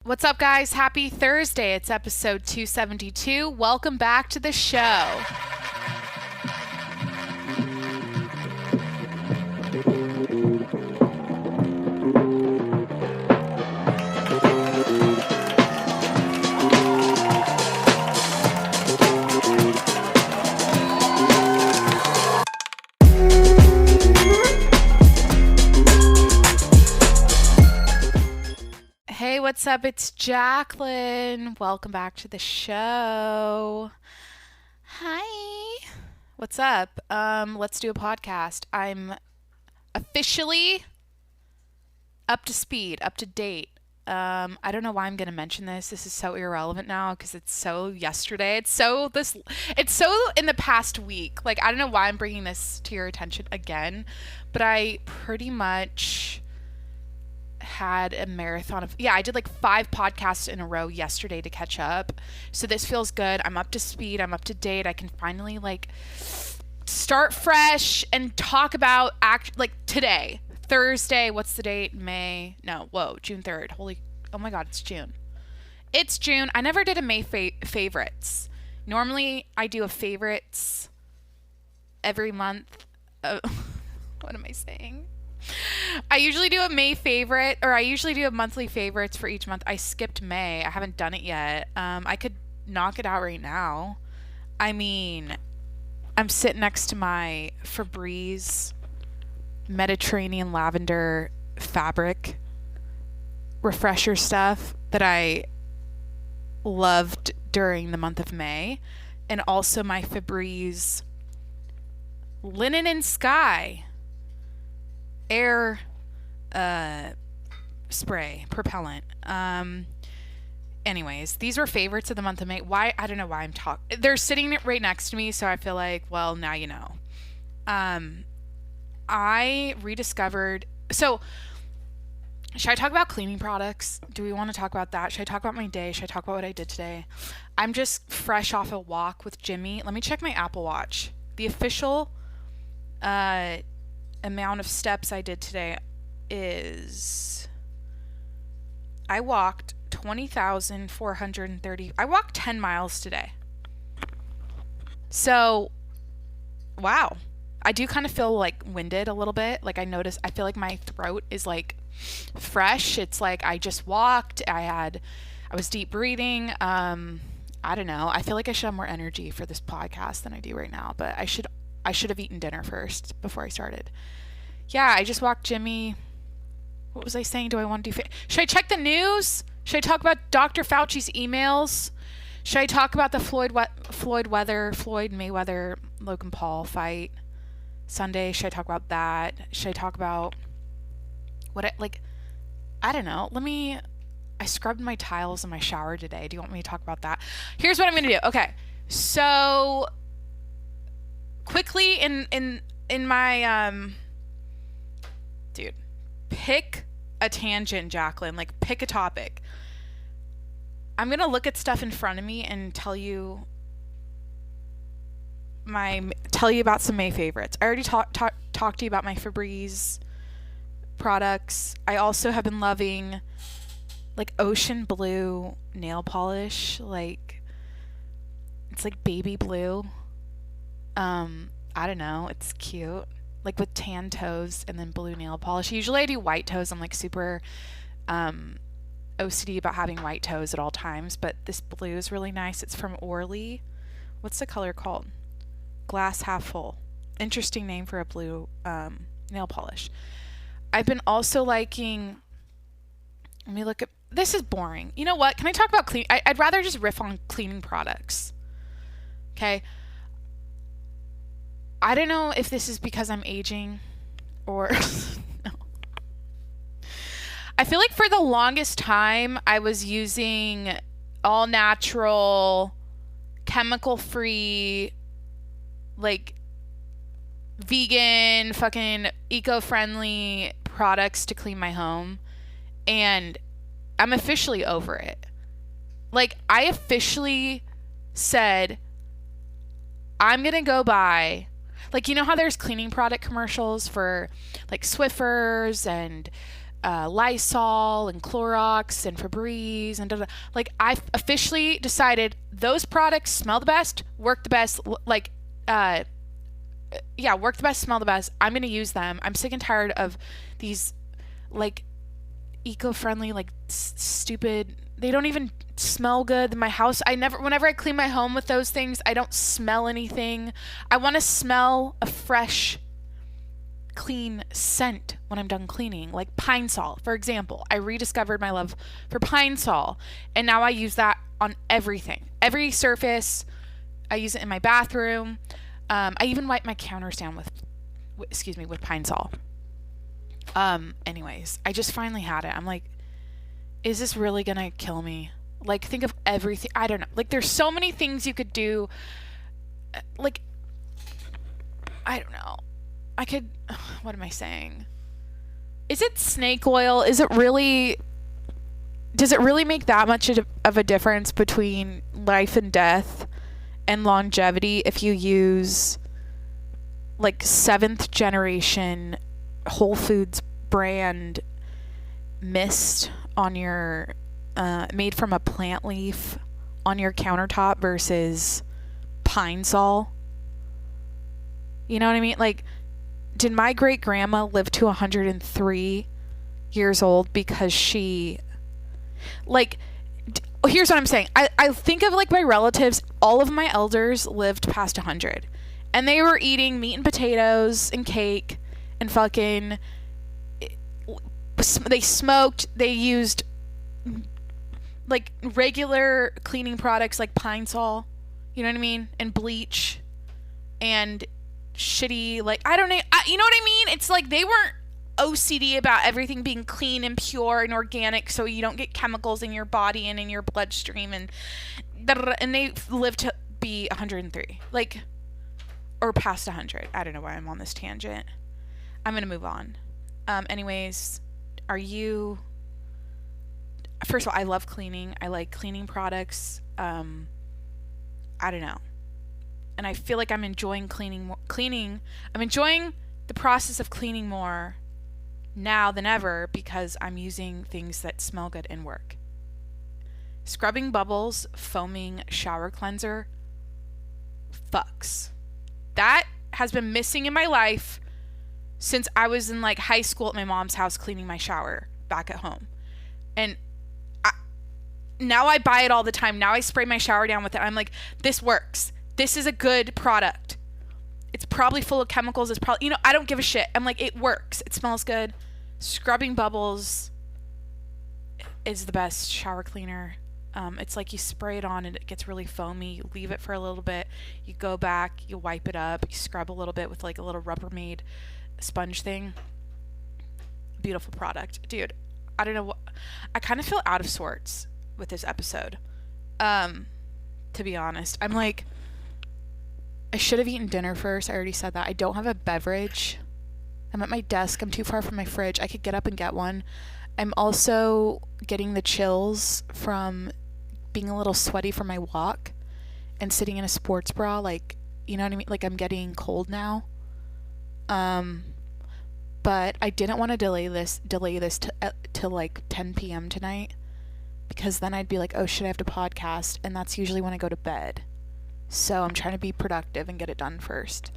What's up, guys? Happy Thursday. It's episode 272. Welcome back to the show. Hey, what's up? It's Jacqueline. Welcome back to the show. Hi. What's up? Let's do a podcast. I'm officially up to speed, up to date. I don't know why I'm going to mention this. This is so irrelevant now because it's so yesterday. It's so in the past week. Like, I don't know why I'm bringing this to your attention again, but I pretty much had a marathon of I did like 5 podcasts in a row yesterday to catch up. So this feels good. I'm up to speed. I'm up to date. I can finally like start fresh and talk about today. Thursday, what's the date? June 3rd. Oh my god, it's June. It's June. I never did a May favorites. Normally I do a favorites every month. What am I saying? I usually do a May favorite, or I usually do a monthly favorites for each month. I skipped May. I haven't done it yet. I could knock it out right now. I mean, I'm sitting next to my Febreze Mediterranean lavender fabric refresher stuff that I loved during the month of May, and also my Febreze Linen and Sky air spray propellant. Anyways, these were favorites of the month of May. Why? I don't know why I'm talking. They're sitting right next to me, so I feel like, well, now you know. I rediscovered. So, should I talk about cleaning products? Do we want to talk about that? Should I talk about my day? Should I talk about what I did today? I'm just fresh off a walk with Jimmy. Let me check my Apple Watch. The official amount of steps I did today is I walked 20,430. I walked 10 miles today. So, wow. I do kind of feel like winded a little bit. Like I feel like my throat is like fresh. It's like I just walked. I was deep breathing. I don't know. I feel like I should have more energy for this podcast than I do right now, but I should have eaten dinner first before I started. Yeah, I just walked Jimmy. What was I saying? Do I want to do... Should I check the news? Should I talk about Dr. Fauci's emails? Should I talk about the Floyd Mayweather, Logan Paul fight Sunday? Should I talk about that? Should I talk about I don't know. I scrubbed my tiles in my shower today. Do you want me to talk about that? Here's what I'm going to do. Okay. So quickly in my dude, pick a tangent, Jacqueline. Like, pick a topic. I'm going to look at stuff in front of me and tell you about some May favorites. I already talked to you about my Febreze products. I also have been loving like ocean blue nail polish. Like, it's like baby blue. I don't know. It's cute. Like with tan toes and then blue nail polish. Usually I do white toes. I'm like super OCD about having white toes at all times, but this blue is really nice. It's from Orly. What's the color called? Glass Half Full. Interesting name for a blue nail polish. I've been also liking... Let me look at... This is boring. You know what? Can I talk about clean... I'd rather just riff on cleaning products. Okay? I don't know if this is because I'm aging or... No. I feel like for the longest time, I was using all natural, chemical-free, like, vegan, fucking eco-friendly products to clean my home. And I'm officially over it. Like, I officially said, I'm going to go buy... Like, you know how there's cleaning product commercials for, like, Swiffers and Lysol and Clorox and Febreze and like I've officially decided those products smell the best, work the best, like work the best, smell the best. I'm gonna use them. I'm sick and tired of these like eco-friendly, like stupid. They don't even smell good. My house, whenever I clean my home with those things, I don't smell anything. I want to smell a fresh, clean scent when I'm done cleaning, like Pine Sol, for example. I rediscovered my love for Pine Sol, and now I use that on everything, every surface. I use it in my bathroom. I even wipe my counters down with Pine Sol. Anyways, I just finally had it. I'm like, is this really gonna kill me? Like, think of everything. I don't know. Like, there's so many things you could do. Like, I don't know. What am I saying? Is it snake oil? Does it really make that much of a difference between life and death and longevity if you use like 7th generation Whole Foods brand mist on your made from a plant leaf on your countertop versus Pine Sol? You know what I mean? Like, did my great grandma live to 103 years old because she, like, here's what I'm saying. I think of like my relatives, all of my elders lived past 100, and they were eating meat and potatoes and cake and fucking, they smoked, they used like regular cleaning products like Pine Sol, you know what I mean, and bleach and shitty, like, I don't know, you know what I mean? It's like they weren't OCD about everything being clean and pure and organic so you don't get chemicals in your body and in your bloodstream, and they lived to be 103, like, or past 100. I don't know why I'm on this tangent. I'm gonna move on. Anyways, first of all, I love cleaning. I like cleaning products. I don't know. And I feel like I'm enjoying cleaning. I'm enjoying the process of cleaning more now than ever because I'm using things that smell good and work. Scrubbing Bubbles foaming shower cleanser fucks. That has been missing in my life since I was in like high school at my mom's house cleaning my shower back at home. And now I buy it all the time. Now I spray my shower down with it. I'm like, this works. This is a good product. It's probably full of chemicals. It's probably, I don't give a shit. I'm like, it works. It smells good. Scrubbing Bubbles is the best shower cleaner. It's like you spray it on and it gets really foamy. You leave it for a little bit. You go back, you wipe it up, you scrub a little bit with like a little Rubbermaid sponge thing. Beautiful product. Dude, I don't know what, I kind of feel out of sorts with this episode. To be honest, I'm like, I should have eaten dinner first. I already said that. I don't have a beverage. I'm at my desk. I'm too far from my fridge. I could get up and get one. I'm also getting the chills from being a little sweaty from my walk and sitting in a sports bra. Like, you know what I mean? Like, I'm getting cold now. But I didn't want to delay this to like 10 p.m. tonight, because then I'd be like, oh shit, I have to podcast, and that's usually when I go to bed. So I'm trying to be productive and get it done first.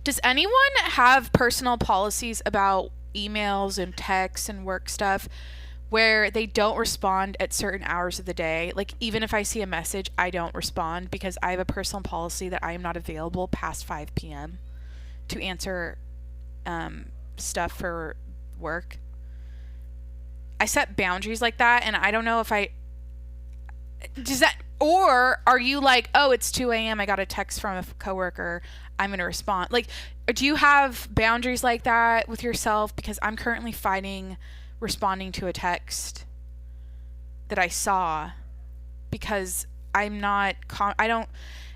Does anyone have personal policies about emails and texts and work stuff where they don't respond at certain hours of the day? Like, even if I see a message, I don't respond because I have a personal policy that I am not available past 5 p.m. to answer stuff for work. I set boundaries like that, and I don't know if does that, or are you like, oh, it's 2 a.m. I got a text from a coworker, I'm going to respond. Like, do you have boundaries like that with yourself? Because I'm currently fighting responding to a text that I saw because I'm not,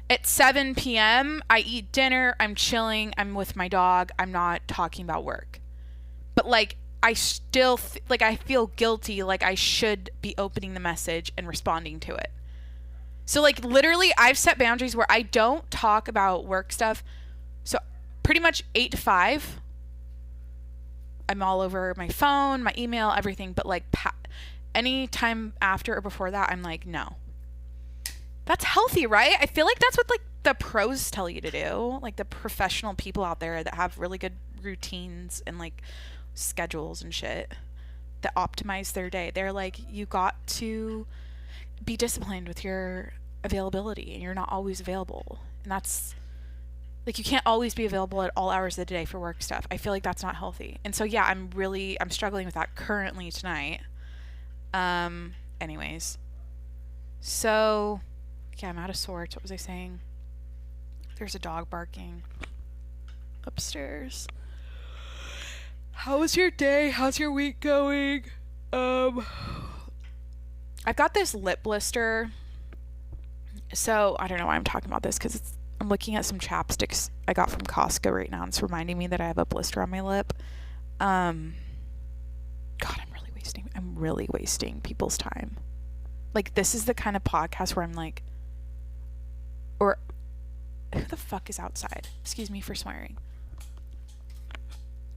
at 7 p.m., I eat dinner, I'm chilling, I'm with my dog, I'm not talking about work. But, like, I still, I feel guilty, like I should be opening the message and responding to it. So, like, literally, I've set boundaries where I don't talk about work stuff. So, pretty much 8 to 5. I'm all over my phone, my email, everything. But like any time after or before that, I'm like, no. That's healthy, right? I feel like that's what like the pros tell you to do. Like the professional people out there that have really good routines and like schedules and shit that optimize their day. They're like, you got to be disciplined with your availability, and you're not always available. And that's like, you can't always be available at all hours of the day for work stuff. I feel like that's not healthy. And so yeah, I'm struggling with that currently tonight. Anyways. So yeah, I'm out of sorts. What was I saying? There's a dog barking upstairs. How was your day? How's your week going? I've got this lip blister. So I don't know why I'm talking about this, because I'm looking at some chapsticks I got from Costco right now, and it's reminding me that I have a blister on my lip. God, I'm really wasting people's time. Like, this is the kind of podcast where I'm like, or who the fuck is outside? Excuse me for swearing.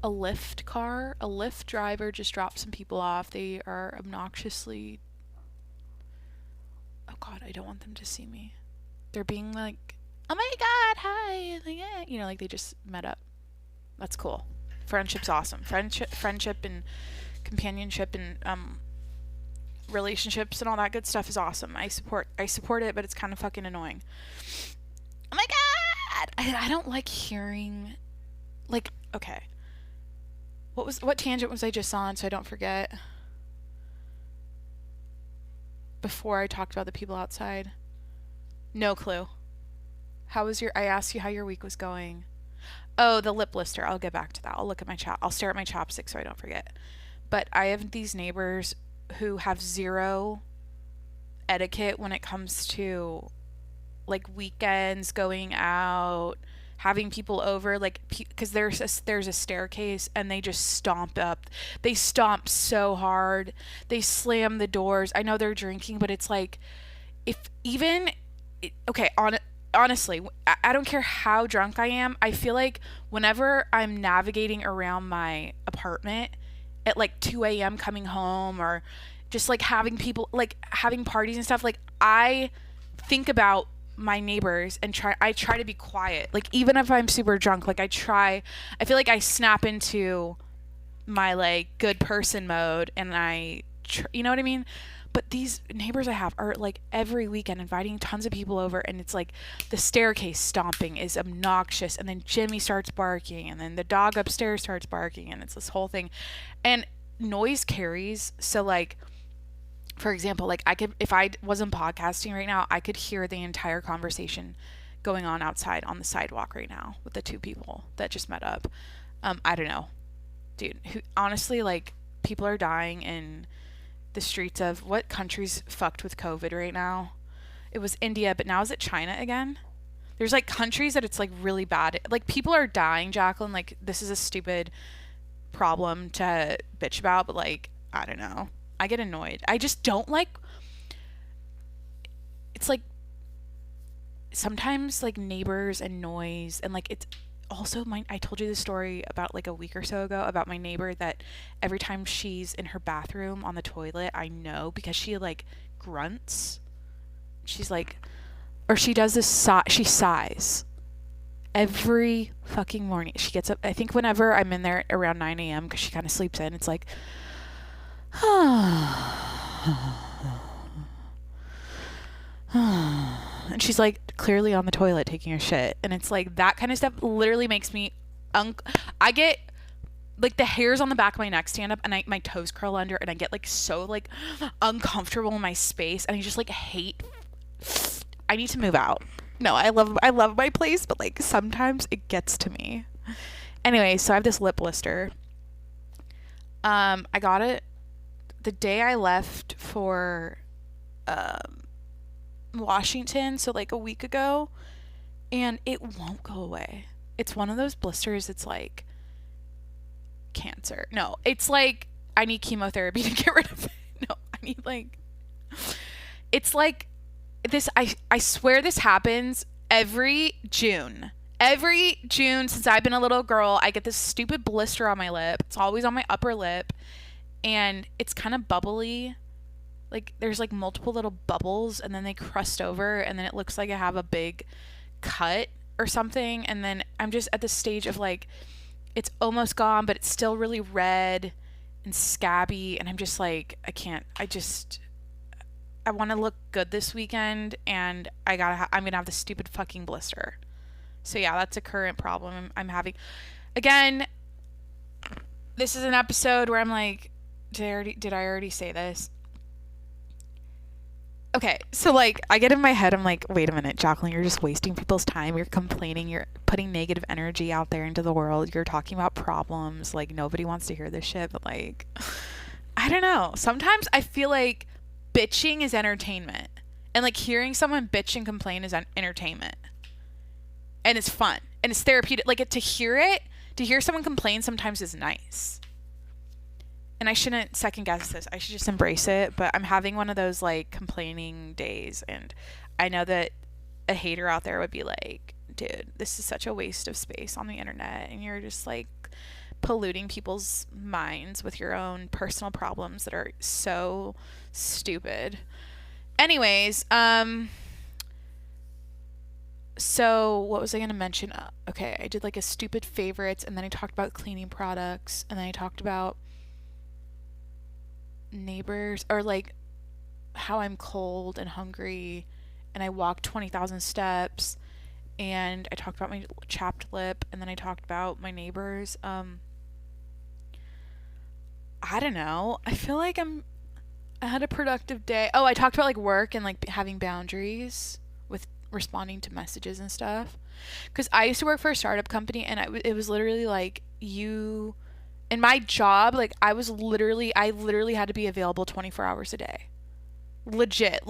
A Lyft driver just dropped some people off. They are obnoxiously, oh god, I don't want them to see me. They're being like, oh my god, hi, like, yeah. You know, like they just met up. That's cool. Friendship's awesome. Friendship and companionship and relationships and all that good stuff is awesome. I support it, but it's kind of fucking annoying. Oh my god, I don't like hearing, like, okay, what tangent was I just on, so I don't forget, before I talked about the people outside? No clue. I asked you how your week was going. Oh, the lip blister. I'll get back to that. I'll look at I'll stare at my chopstick so I don't forget. But I have these neighbors who have zero etiquette when it comes to like weekends, going out, having people over, like, because there's a staircase, and they just stomp up. They stomp so hard. They slam the doors. I know they're drinking, but it's like, honestly, I don't care how drunk I am. I feel like whenever I'm navigating around my apartment at like 2 a.m. coming home, or just like having people, like having parties and stuff, like I think about my neighbors and I try to be quiet. Like, even if I'm super drunk, like I feel like I snap into my like good person mode, and you know what I mean? But these neighbors I have are like every weekend inviting tons of people over, and it's like the staircase stomping is obnoxious, and then Jimmy starts barking, and then the dog upstairs starts barking, and it's this whole thing. And noise carries, so like, for example, like if I wasn't podcasting right now, I could hear the entire conversation going on outside on the sidewalk right now with the two people that just met up. I don't know, dude, honestly, like, people are dying in the streets of what country's fucked with COVID right now? It was India, but now is it China again? There's like countries that it's like really bad. Like, people are dying, Jacqueline. Like, this is a stupid problem to bitch about, but like, I don't know. I get annoyed. I just don't like, it's like sometimes like neighbors and noise, and like it's also I told you this story about like a week or so ago about my neighbor that every time she's in her bathroom on the toilet, I know, because she like grunts. She's like, or she does this she sighs every fucking morning. She gets up, I think whenever I'm in there around 9 a.m. because she kind of sleeps in, it's like, and she's like clearly on the toilet taking her shit, and it's like that kind of stuff literally makes me I get like the hairs on the back of my neck stand up, and my toes curl under, and I get like so like uncomfortable in my space, and I just like hate. I need to move out. No, I love my place, but like sometimes it gets to me. Anyway, so I have this lip blister. I got it the day I left for Washington, so like a week ago, and it won't go away. It's one of those blisters, it's like cancer. No, it's like I need chemotherapy to get rid of it. No, I need like, it's like this, I swear this happens every June. Every June since I've been a little girl, I get this stupid blister on my lip. It's always on my upper lip, and it's kind of bubbly. Like there's like multiple little bubbles, and then they crust over, and then it looks like I have a big cut or something. And then I'm just at the stage of like it's almost gone, but it's still really red and scabby, and I'm just like I can't. I want to look good this weekend, and I'm gonna have this stupid fucking blister. So yeah, that's a current problem I'm having. Again, this is an episode where I'm like, did I already say this? Okay, so like I get in my head, I'm like, wait a minute, Jacqueline, you're just wasting people's time. You're complaining, you're putting negative energy out there into the world. You're talking about problems. Like nobody wants to hear this shit, but like I don't know. Sometimes I feel like bitching is entertainment. And like hearing someone bitch and complain is entertainment. And it's fun. And it's therapeutic. Like to hear someone complain sometimes is nice. And I shouldn't second guess this. I should just embrace it. But I'm having one of those like complaining days. And I know that a hater out there would be like, dude, this is such a waste of space on the internet. And you're just like polluting people's minds with your own personal problems that are so stupid. Anyways, so what was I going to mention? Okay, I did like a stupid favorites, and then I talked about cleaning products, and then I talked about neighbors, or like how I'm cold and hungry, and I walked 20,000 steps, and I talked about my chapped lip, and then I talked about my neighbors. I don't know. I feel like I had a productive day. Oh, I talked about like work and like having boundaries with responding to messages and stuff. Because I used to work for a startup company, and it was literally like in my job, like I literally had to be available 24 hours a day. Legit.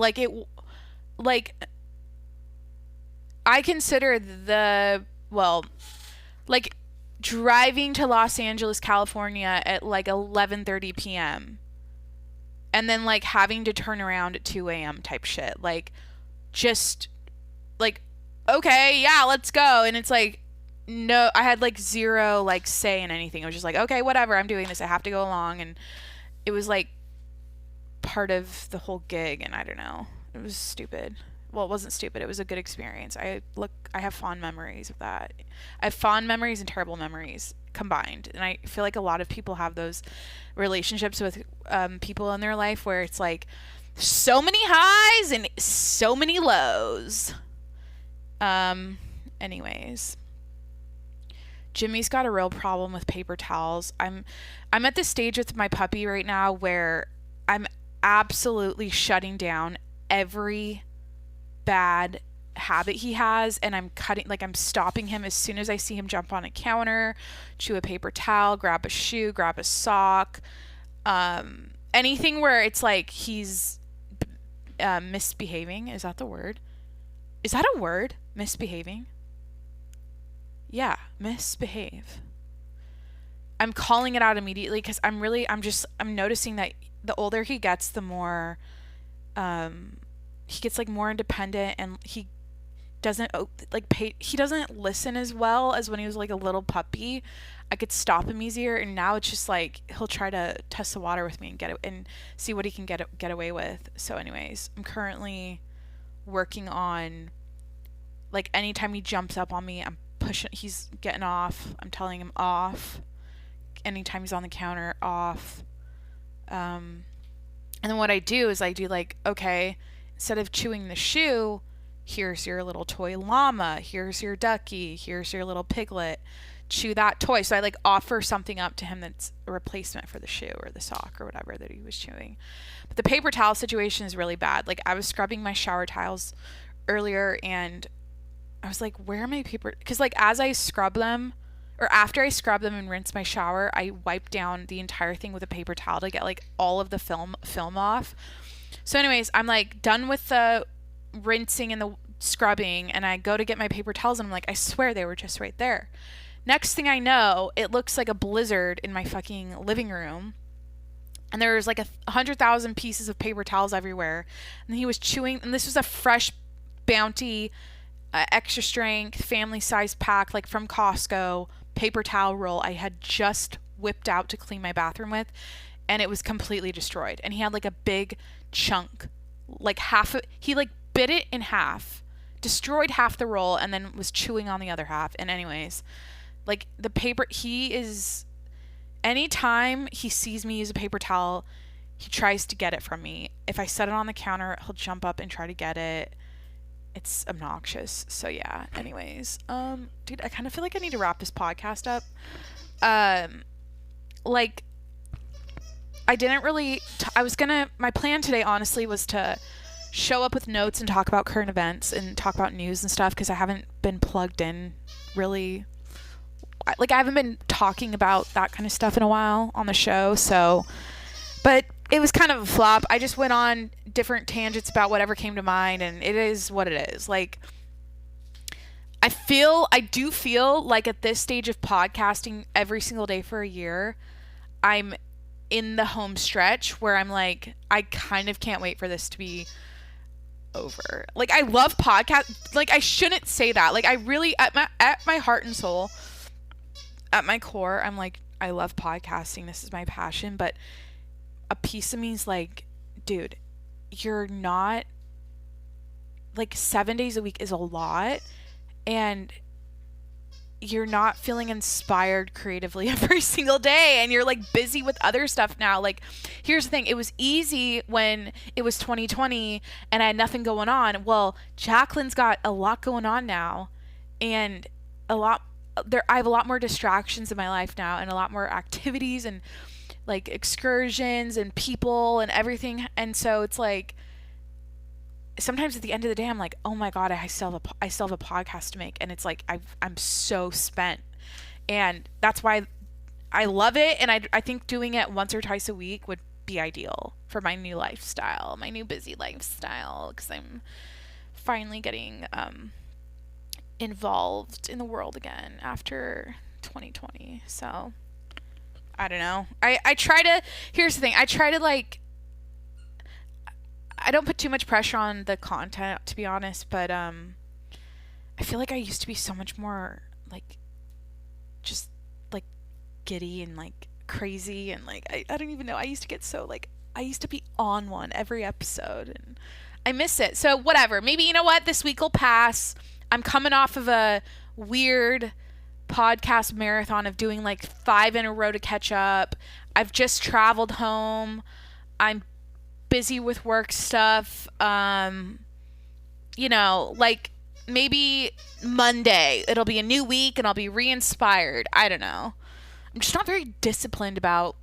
I consider like driving to Los Angeles, California at like 11:30 p.m. and then like having to turn around at 2 a.m. type shit. Like just like, okay, yeah, let's go. And it's like, no, I had like zero like say in anything. It was just like, okay, whatever, I'm doing this, I have to go along. And it was like part of the whole gig, and I don't know, it was stupid. Well, it wasn't stupid, it was a good experience. I have fond memories of that. I have fond memories and terrible memories combined, and I feel like a lot of people have those relationships with people in their life where it's like so many highs and so many lows. Anyways, Jimmy's got a real problem with paper towels. I'm at this stage with my puppy right now where I'm absolutely shutting down every bad habit he has, and I'm stopping him as soon as I see him jump on a counter, chew a paper towel, grab a shoe, grab a sock, anything where it's like he's misbehaving. Is that the word? Is that a word? Misbehaving? Yeah, misbehave. I'm calling it out immediately because I'm noticing that the older he gets, the more he gets like more independent, and he doesn't he doesn't listen as well as when he was like a little puppy. I could stop him easier, and now it's just like he'll try to test the water with me and get it and see what he can get away with. So anyways, I'm currently working on like anytime he jumps up on me, I'm pushing, he's getting off, I'm telling him off. Anytime he's on the counter, off. And then what I do is I do like, okay, instead of chewing the shoe, here's your little toy llama, here's your ducky, here's your little piglet, chew that toy. So I like offer something up to him that's a replacement for the shoe or the sock or whatever that he was chewing. But the paper towel situation is really bad. Like I was scrubbing my shower tiles earlier, and I was like, where are my paper? Because like as I scrub them, or after I scrub them and rinse my shower, I wipe down the entire thing with a paper towel to get like all of the film off. So anyways, I'm like done with the rinsing and the scrubbing, and I go to get my paper towels, and I'm like, I swear they were just right there. Next thing I know, it looks like a blizzard in my fucking living room, and there's like 100,000 pieces of paper towels everywhere, and he was chewing, and this was a fresh Bounty extra strength, family size pack, like from Costco, paper towel roll I had just whipped out to clean my bathroom with, and it was completely destroyed. And he had like a big chunk, like he like bit it in half, destroyed half the roll, and then was chewing on the other half. And anyways, like the paper, anytime he sees me use a paper towel, he tries to get it from me. If I set it on the counter, he'll jump up and try to get it. It's obnoxious. So yeah, anyways, dude, I kind of feel like I need to wrap this podcast up. Like, I didn't really, my plan today, honestly, was to show up with notes and talk about current events and talk about news and stuff, because I haven't been plugged in really. I haven't been talking about that kind of stuff in a while on the show, so, but it was kind of a flop. I just went on different tangents about whatever came to mind, and it is what it is. Like, I do feel like at this stage of podcasting every single day for a year, I'm in the home stretch where I'm like, I kind of can't wait for this to be over. Like, I love podcasts. Like, I shouldn't say that. Like, I really, at my heart and soul, at my core, I'm like, I love podcasting. This is my passion. But a piece of me is like, dude, you're not, like, 7 days a week is a lot, and you're not feeling inspired creatively every single day, and you're like busy with other stuff now. Like, here's the thing, it was easy when it was 2020 and I had nothing going on. Well, Jacqueline's got a lot going on now, and I have a lot more distractions in my life now, and a lot more activities and like excursions and people and everything. And so it's like, sometimes at the end of the day, I'm like, oh my God, I still have a podcast to make. And it's like, I'm so spent. And that's why I love it. And I think doing it once or twice a week would be ideal for my new lifestyle, my new busy lifestyle, because I'm finally getting involved in the world again after 2020. So I don't know. Here's the thing. I don't put too much pressure on the content, to be honest, but I feel like I used to be so much more like just like giddy and like crazy, and like I don't even know. I used to get so like, I used to be on one every episode, and I miss it. So whatever. Maybe, you know what? This week will pass. I'm coming off of a weird podcast marathon of doing like 5 in a row to catch up. I've just traveled home. I'm busy with work stuff. You know, like maybe Monday it'll be a new week and I'll be re-inspired. I don't know. I'm just not very disciplined about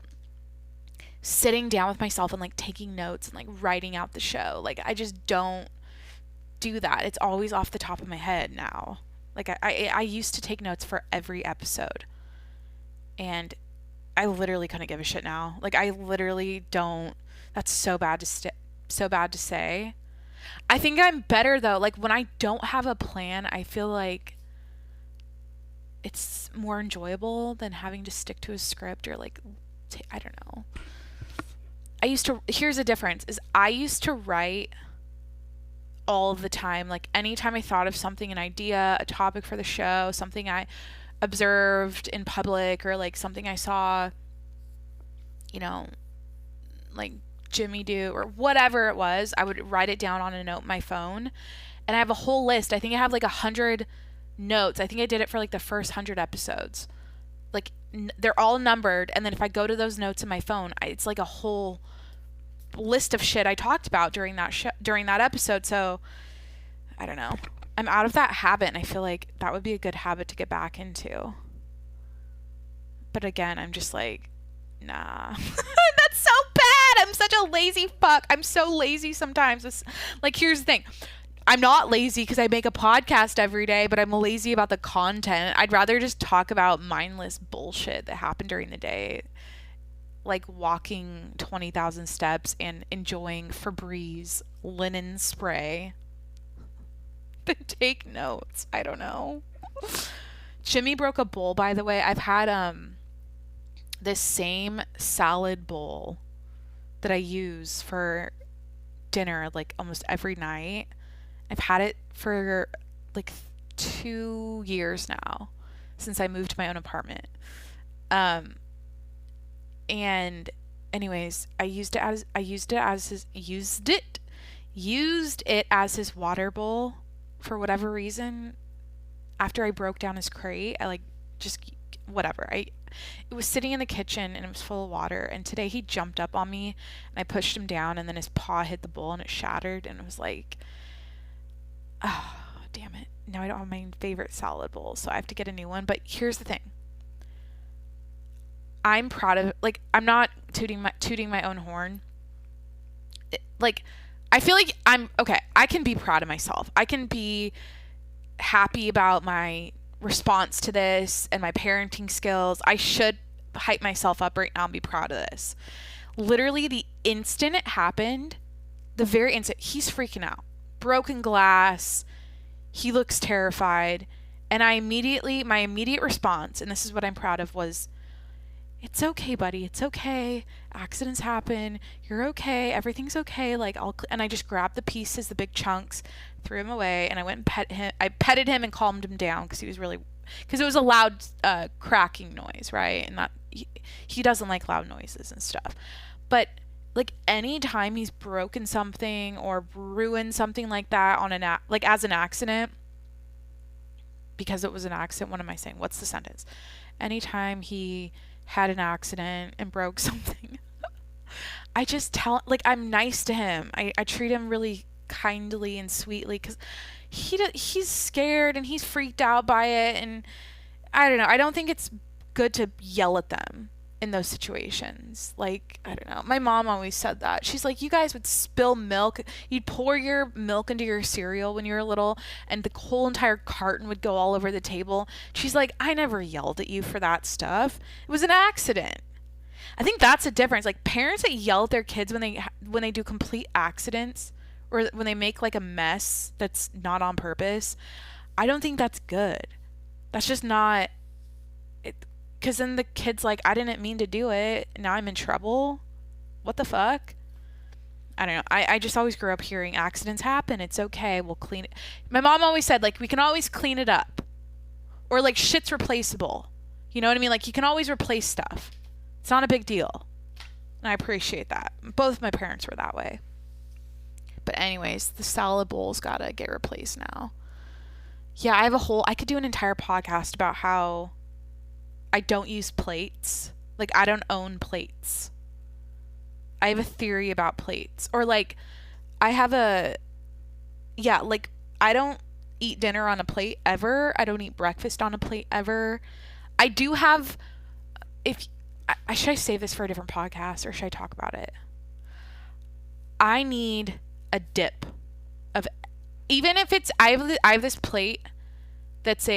sitting down with myself and like taking notes and like writing out the show. Like, I just don't do that. It's always off the top of my head now. Like, I used to take notes for every episode, and I literally couldn't give a shit now. Like, I literally don't. That's so bad to say. I think I'm better though. Like, when I don't have a plan, I feel like it's more enjoyable than having to stick to a script or like, I don't know. Here's the difference, is I used to write all the time. Like, anytime I thought of something, an idea, a topic for the show, something I observed in public, or like something I saw, you know, like Jimmy do, or whatever it was, I would write it down on a note in my phone. And I have a whole list. I think I have like 100 notes. I think I did it for like the first 100 episodes. Like, they're all numbered, and then if I go to those notes in my phone, it's like a whole list of shit I talked about during that episode. So I don't know. I'm out of that habit, and I feel like that would be a good habit to get back into. But again, I'm just like, nah. That's so bad. I'm such a lazy fuck. I'm so lazy sometimes. Like, here's the thing. I'm not lazy because I make a podcast every day, but I'm lazy about the content. I'd rather just talk about mindless bullshit that happened during the day, like walking 20,000 steps and enjoying Febreze linen spray, than take notes. I don't know. Jimmy broke a bowl, by the way. I've had this same salad bowl that I use for dinner like almost every night. I've had it for like 2 years now since I moved to my own apartment. Um, and anyways, used it as his water bowl for whatever reason. After I broke down his crate, I like just whatever. It was sitting in the kitchen and it was full of water, and today he jumped up on me and I pushed him down, and then his paw hit the bowl and it shattered, and it was like, oh, damn it. Now I don't have my favorite salad bowl, so I have to get a new one. But here's the thing. I'm proud of, like, I'm not tooting my own horn. Like, I feel like I can be proud of myself. I can be happy about my response to this and my parenting skills. I should hype myself up right now and be proud of this. Literally, the instant it happened, the very instant, he's freaking out. Broken glass. He looks terrified. And my immediate response, and this is what I'm proud of, was, it's okay, buddy. It's okay. Accidents happen. You're okay. Everything's okay. Like, and I just grabbed the pieces, the big chunks, threw him away, and I went and petted him and calmed him down because it was a loud cracking noise, right? And he doesn't like loud noises and stuff. But like any time he's broken something or ruined something like that as an accident, because it was an accident. What am I saying? What's the sentence? Anytime he had an accident and broke something, I just I'm nice to him. I treat him really kindly and sweetly because he's scared and he's freaked out by it, and I don't know. I don't think it's good to yell at them in those situations. Like, I don't know. My mom always said that. She's like, you guys would spill milk. You'd pour your milk into your cereal when you were little, and the whole entire carton would go all over the table. She's like, I never yelled at you for that stuff. It was an accident. I think that's a difference. Like, parents that yell at their kids when they do complete accidents or when they make like a mess that's not on purpose, I don't think that's good. That's just not it. Because then the kid's like, I didn't mean to do it. Now I'm in trouble. What the fuck? I don't know. I just always grew up hearing accidents happen. It's okay. We'll clean it. My mom always said, like, we can always clean it up. Or, like, shit's replaceable. You know what I mean? Like, you can always replace stuff. It's not a big deal. And I appreciate that. Both my parents were that way. But anyways, the salad bowl's gotta get replaced now. Yeah, I could do an entire podcast about how I don't use plates. Like, I don't own plates. I have a theory about plates. Or, like, I don't eat dinner on a plate ever. I don't eat breakfast on a plate ever. I do have, should I save this for a different podcast or should I talk about it? I need a dip of, even if it's, I have this plate that's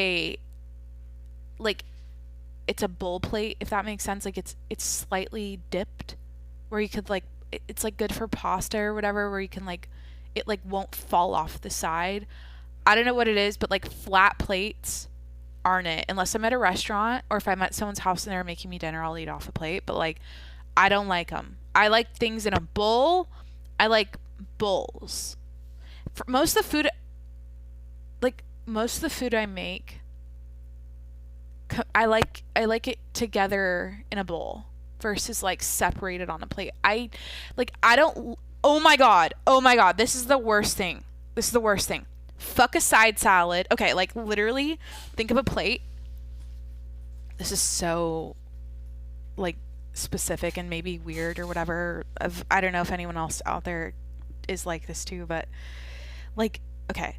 it's a bowl plate, if that makes sense. Like, it's slightly dipped, where you could, like, it's like good for pasta or whatever, where you can, like, it like won't fall off the side. I don't know what it is, but like flat plates aren't it, unless I'm at a restaurant or if I'm at someone's house and they're making me dinner, I'll eat off a plate. But like, I don't like them. I like things in a bowl. I like bowls. For most of the food I make, I like it together in a bowl versus like separated on a plate. Oh my god, this is the worst thing. Fuck a side salad. Okay, like, literally, think of a plate. This is so, like, specific and maybe weird or whatever. I don't know if anyone else out there is like this too, but, like, okay.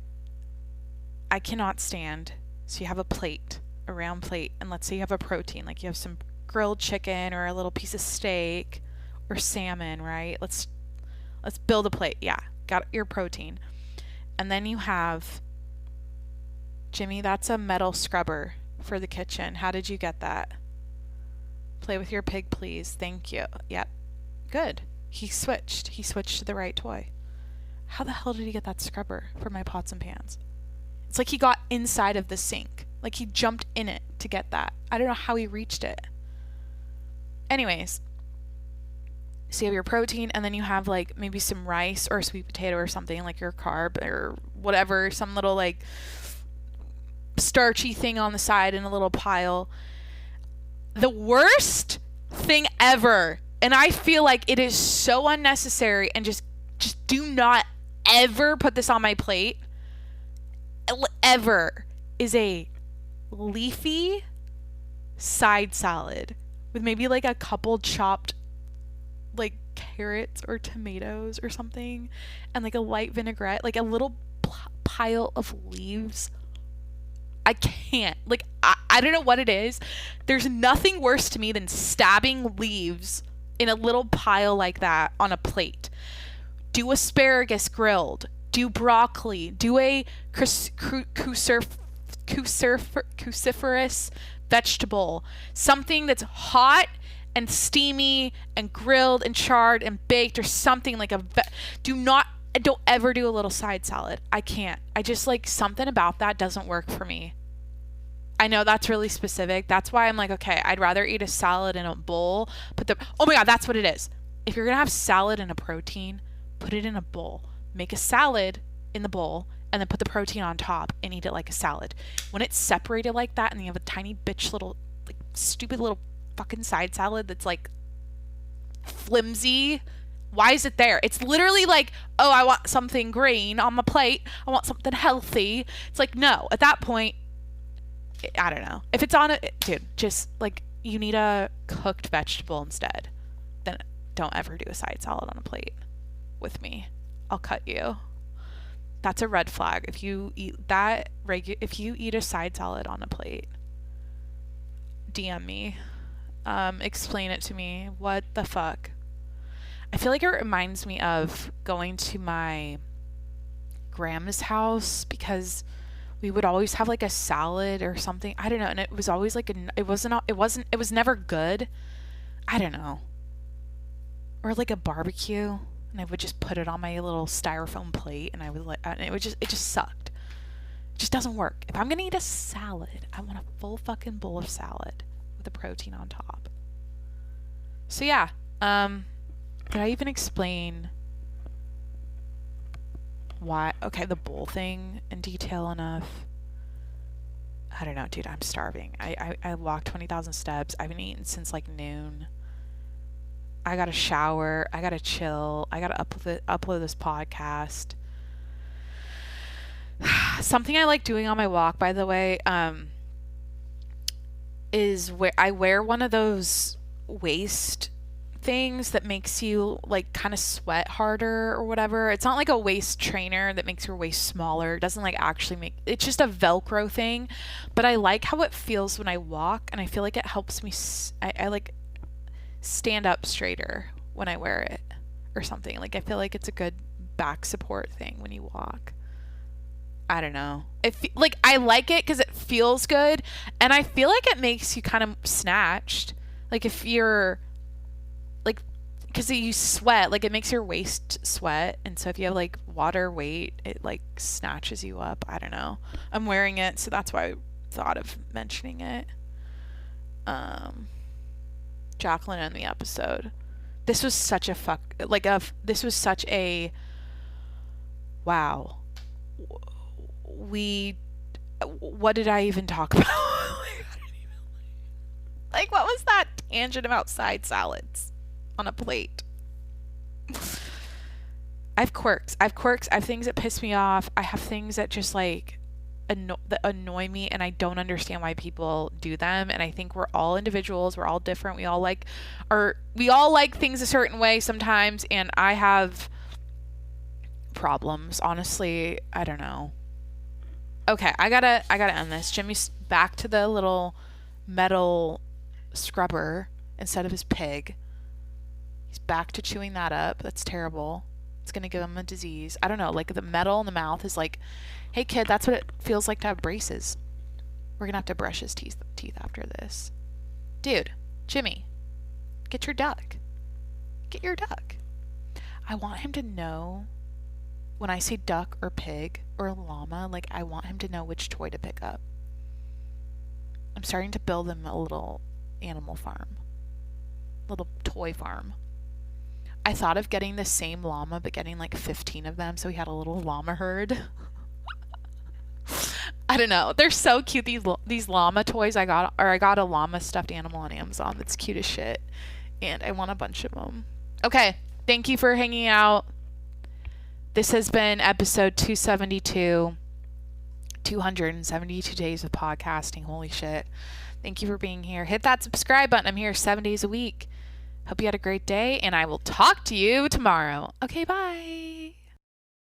I cannot stand, so you have a plate, a round plate, and let's say you have a protein, like you have some grilled chicken or a little piece of steak or salmon, right? Let's build a plate. Yeah, got your protein. And then you have, Jimmy, that's a metal scrubber for the kitchen. How did you get that? Play with your pig, please. Thank you. Yep. Good. He switched to the right toy. How the hell did he get that scrubber for my pots and pans? It's like he got inside of the sink. Like, he jumped in it to get that. I don't know how he reached it. Anyways, so you have your protein, and then you have, like, maybe some rice or a sweet potato or something, like your carb or whatever, some little, like, starchy thing on the side in a little pile. The worst thing ever, and I feel like it is so unnecessary, and just do not ever put this on my plate ever, is a leafy side salad with maybe like a couple chopped like carrots or tomatoes or something, and like a light vinaigrette, like a little pile of leaves. I can't. Like, I don't know what it is. There's nothing worse to me than stabbing leaves in a little pile like that on a plate. Do asparagus grilled. Do broccoli. Do a cruciferous vegetable. Something that's hot and steamy and grilled and charred and baked, or something like don't ever do a little side salad. I can't. I just, like, something about that doesn't work for me. I know that's really specific. That's why I'm like, okay, I'd rather eat a salad in a bowl. Oh my God, that's what it is. If you're going to have salad and a protein, put it in a bowl. Make a salad in the bowl and then put the protein on top and eat it like a salad. When it's separated like that and you have a tiny bitch little, like, stupid little fucking side salad that's like flimsy, why is it there? It's literally like, oh, I want something green on my plate. I want something healthy. It's like, no, at that point, I don't know. If it's on it, dude, just like, you need a cooked vegetable instead. Then don't ever do a side salad on a plate with me. I'll cut you. That's a red flag. If you eat that if you eat a side salad on a plate, DM me. Explain it to me. What the fuck? I feel like it reminds me of going to my grandma's house, because we would always have like a salad or something. I don't know. And it was always like, it was never good. I don't know. Or like a barbecue, and I would just put it on my little styrofoam plate, and I would like, and it just sucked. It just doesn't work. If I'm going to eat a salad, I want a full fucking bowl of salad with a protein on top. So yeah, did I even explain why? Okay, the bowl thing in detail enough? I don't know, dude. I'm starving. I walked 20,000 steps. I haven't eaten since like noon. I gotta shower. I gotta chill. I gotta upload this podcast. Something I like doing on my walk, by the way, is where I wear one of those waist things that makes you like kind of sweat harder or whatever. It's not like a waist trainer that makes your waist smaller. It doesn't like actually make, it's just a Velcro thing, but I like how it feels when I walk, and I feel like it helps me I like stand up straighter when I wear it or something. Like, I feel like it's a good back support thing when you walk. I don't know. Like, I like it because it feels good, and I feel like it makes you kind of snatched. Like, if you're like, because you sweat, like, it makes your waist sweat, and so if you have like water weight, it like snatches you up. I don't know. I'm wearing it, so that's why I thought of mentioning it. Jacqueline in the episode. This was such a this was such a wow. What did I even talk about? Like, what was that tangent about side salads on a plate? I have quirks. I have things that piss me off. I have things that just like that annoy me, and I don't understand why people do them. And I think we're all individuals. We're all different. We all like things a certain way sometimes, and I have problems. Honestly, I don't know. Okay, I gotta end this. Jimmy's back to the little metal scrubber instead of his pig. He's back to chewing that up. That's terrible. It's gonna give him a disease. I don't know, like, the metal in the mouth is like, hey kid, that's what it feels like to have braces. We're gonna have to brush his teeth after this. Dude, Jimmy, get your duck. Get your duck. I want him to know when I say duck or pig or llama, like, I want him to know which toy to pick up. I'm starting to build him a little animal farm. Little toy farm. I thought of getting the same llama, but getting like 15 of them, so he had a little llama herd. I don't know. They're so cute. These llama toys I got a llama stuffed animal on Amazon that's cute as shit. And I want a bunch of them. Okay. Thank you for hanging out. This has been episode 272. 272 days of podcasting. Holy shit. Thank you for being here. Hit that subscribe button. I'm here 7 days a week. Hope you had a great day, and I will talk to you tomorrow. Okay, bye.